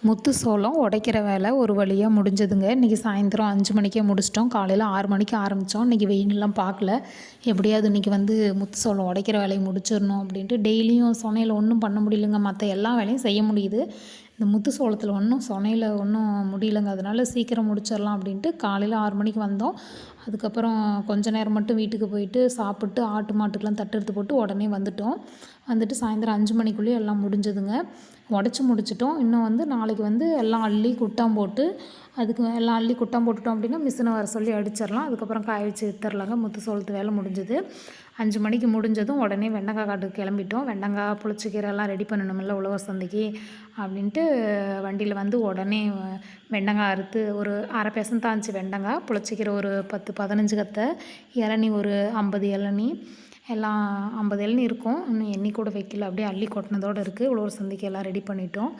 முத்து சோளம் உடைக்கிற வேலை ஒரு வழியாக முடிஞ்சதுங்க. இன்றைக்கி சாயந்தரம் 5 மணிக்கே முடிச்சிட்டோம். காலையில் 6 மணிக்கு ஆரம்பித்தோம். இன்றைக்கி வெயிலெலாம் பார்க்கல. எப்படியாவது இன்றைக்கி முத்து சோளம் உடைக்கிற வேலையை முடிச்சிடணும் அப்படின்ட்டு டெய்லியும் சொனையில் ஒன்றும் பண்ண முடியலங்க. மற்ற எல்லா வேலையும் செய்ய முடியுது. இந்த முத்து சோளத்தில் சொனையில் ஒன்றும் முடியலங்க. அதனால சீக்கிரம் முடிச்சிடலாம் அப்படின்ட்டு காலையில் 6 மணிக்கு வந்தோம். அதுக்கப்புறம் கொஞ்ச நேரம் மட்டும் வீட்டுக்கு போயிட்டு சாப்பிட்டு ஆட்டு மாட்டுக்கெலாம் தட்டெடுத்து போட்டு உடனே வந்துட்டோம். வந்துட்டு சாயந்தரம் 5 மணிக்குள்ளேயே எல்லாம் முடிஞ்சதுங்க. உடச்சி முடிச்சிட்டோம். இன்னும் நாளைக்கு எல்லாம் அள்ளி குட்டாம் போட்டு அதுக்கு எல்லாம் அள்ளி குட்டாம் போட்டுட்டோம் அப்படின்னா மிஷினை வர சொல்லி அடிச்சிடலாம். அதுக்கப்புறம் காய வச்சு விற்றுறலாங்க. முத்து சோளத்து வேலை முடிஞ்சது. 5 மணிக்கு முடிஞ்சதும் உடனே வெண்டைக்காய் காட்டுக்கு கிளம்பிட்டோம். வெண்டைக்காய் புளிச்சக்கீரை எல்லாம் ரெடி பண்ணணுமில்ல உழவர் சந்தைக்கு அப்படின்ட்டு வண்டியில் உடனே வெண்டைக்காய் அறுத்து ஒரு அரை பேசம் தாஞ்சி வெண்டைக்காய், புளிச்சக்கீரை ஒரு 10 15 கத்தை, இளநீ ஒரு 50 இளநீ, எல்லாம் 50 இளநீ இருக்கும். இன்னும் எண்ணி கூட வைக்கல. அப்படியே அள்ளி கொட்டினதோடு இருக்குது. உழவர் சந்தைக்கு எல்லாம் ரெடி பண்ணிட்டோம்.